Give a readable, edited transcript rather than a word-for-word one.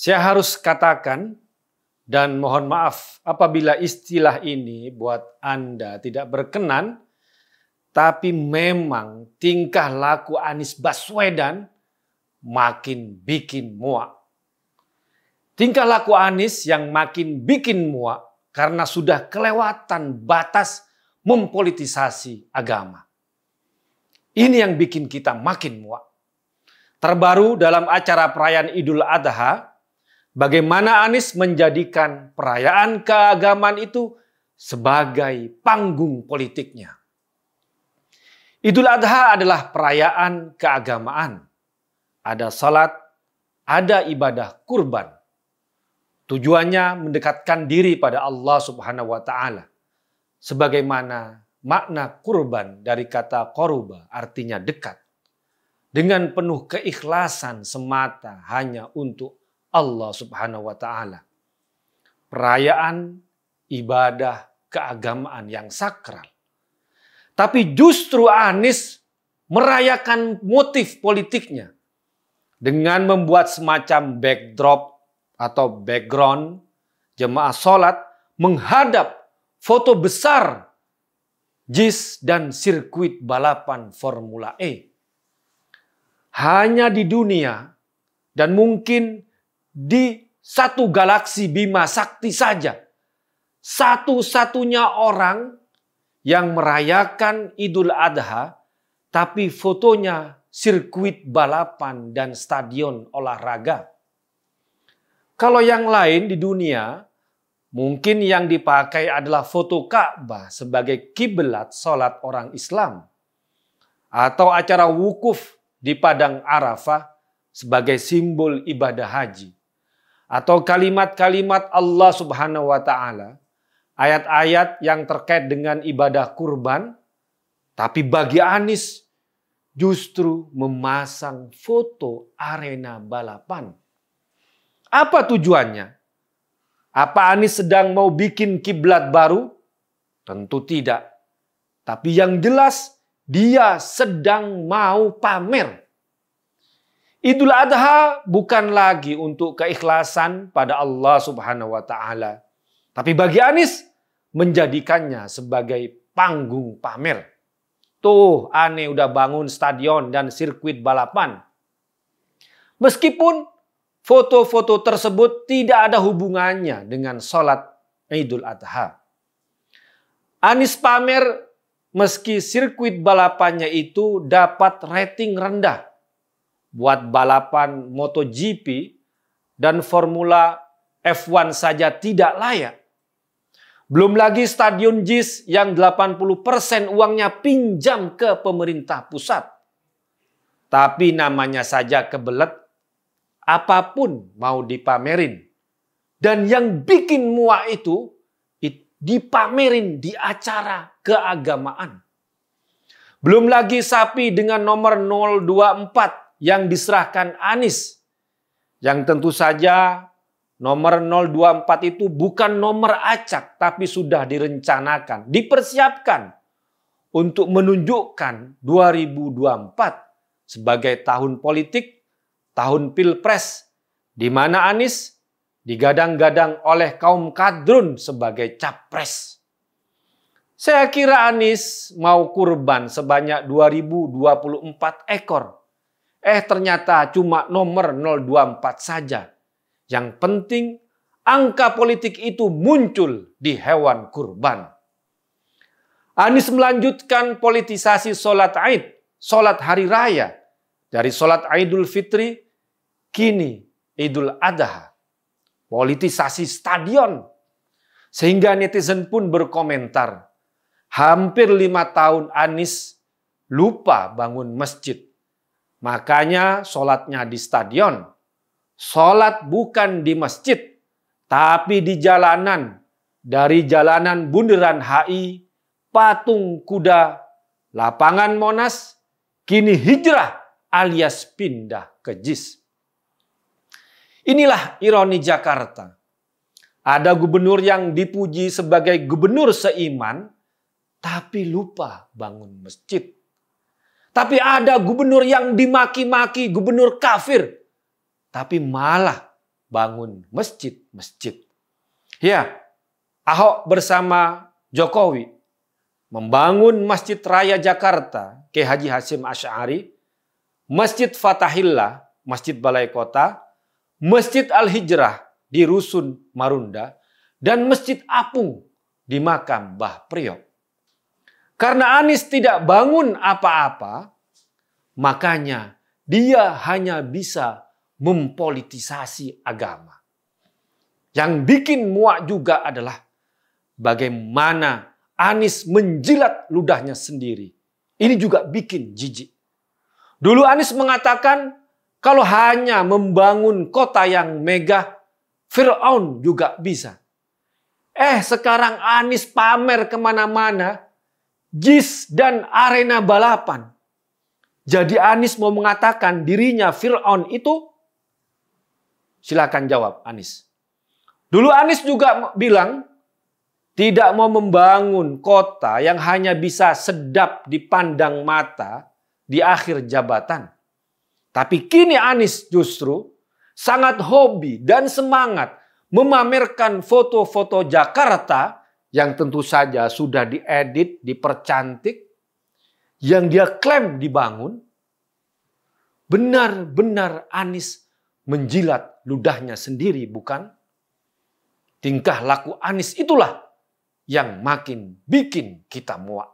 Saya harus katakan dan mohon maaf apabila istilah ini buat Anda tidak berkenan, tapi memang tingkah laku Anies Baswedan makin bikin muak. Tingkah laku Anies yang makin bikin muak karena sudah kelewatan batas mempolitisasi agama. Ini yang bikin kita makin muak. Terbaru dalam acara perayaan Idul Adha, bagaimana Anies menjadikan perayaan keagamaan itu sebagai panggung politiknya. Idul Adha adalah perayaan keagamaan. Ada salat, ada ibadah kurban. Tujuannya mendekatkan diri pada Allah Subhanahu wa taala. Sebagaimana makna kurban dari kata qoruba artinya dekat. Dengan penuh keikhlasan semata hanya untuk Allah Subhanahu wa taala. Perayaan ibadah keagamaan yang sakral. Tapi justru Anies merayakan motif politiknya dengan membuat semacam backdrop atau background jemaah sholat menghadap foto besar JIS dan sirkuit balapan Formula E. Hanya di dunia dan mungkin di satu galaksi Bima Sakti saja, satu-satunya orang yang merayakan Idul Adha, tapi fotonya sirkuit balapan dan stadion olahraga. Kalau yang lain di dunia, mungkin yang dipakai adalah foto Ka'bah sebagai kiblat sholat orang Islam. Atau acara wukuf di Padang Arafah sebagai simbol ibadah haji. Atau kalimat-kalimat Allah Subhanahu wa taala, ayat-ayat yang terkait dengan ibadah kurban, tapi bagi Anies justru memasang foto arena balapan. Apa tujuannya? Apa Anies sedang mau bikin kiblat baru? Tentu tidak. Tapi yang jelas dia sedang mau pamer. Idul Adha bukan lagi untuk keikhlasan pada Allah Subhanahu wa taala. Tapi bagi Anies menjadikannya sebagai panggung pamer. Tuh, Ane udah bangun stadion dan sirkuit balapan. Meskipun foto-foto tersebut tidak ada hubungannya dengan sholat Idul Adha. Anies pamer meski sirkuit balapannya itu dapat rating rendah. Buat balapan MotoGP dan Formula F1 saja tidak layak. Belum lagi stadion JIS yang 80% uangnya pinjam ke pemerintah pusat. Tapi namanya saja kebelet, apapun mau dipamerin. Dan yang bikin muak itu dipamerin di acara keagamaan. Belum lagi sapi dengan nomor 024 yang diserahkan Anies. Yang tentu saja nomor 024 itu bukan nomor acak, tapi sudah direncanakan, dipersiapkan untuk menunjukkan 2024 sebagai tahun politik, tahun pilpres, di mana Anies digadang-gadang oleh kaum kadrun sebagai capres. Saya kira Anies mau kurban sebanyak 2024 ekor. Ternyata cuma nomor 024 saja. Yang penting angka politik itu muncul di hewan kurban. Anies melanjutkan politisasi sholat Aid, sholat hari raya. Dari sholat Idul Fitri, kini Idul Adha. Politisasi stadion. Sehingga netizen pun berkomentar, hampir 5 tahun Anies lupa bangun masjid. Makanya sholatnya di stadion. Sholat bukan di masjid, tapi di jalanan. Dari jalanan Bundaran HI, Patung Kuda, Lapangan Monas, kini hijrah alias pindah ke JIS. Inilah ironi Jakarta. Ada gubernur yang dipuji sebagai gubernur seiman, tapi lupa bangun masjid. Tapi ada gubernur yang dimaki-maki gubernur kafir, tapi malah bangun masjid-masjid. Ya, Ahok bersama Jokowi membangun Masjid Raya Jakarta, Kiai Haji Hasyim Asy'ari, Masjid Fatahillah, Masjid Balai Kota, Masjid Al-Hijrah di Rusun Marunda, dan Masjid Apung di makam Mbah Priok. Karena Anies tidak bangun apa-apa, makanya dia hanya bisa mempolitisasi agama. Yang bikin muak juga adalah bagaimana Anies menjilat ludahnya sendiri. Ini juga bikin jijik. Dulu Anies mengatakan kalau hanya membangun kota yang megah, Fir'aun juga bisa. Sekarang Anies pamer kemana-mana, JIS dan arena balapan. Jadi Anies mau mengatakan dirinya Fir'aun itu? Silakan jawab Anies. Dulu Anies juga bilang tidak mau membangun kota yang hanya bisa sedap dipandang mata di akhir jabatan. Tapi kini Anies justru sangat hobi dan semangat memamerkan foto-foto Jakarta yang tentu saja sudah diedit, dipercantik, yang dia klaim dibangun. Benar-benar Anies menjilat ludahnya sendiri, bukan? Tingkah laku Anies itulah yang makin bikin kita muak.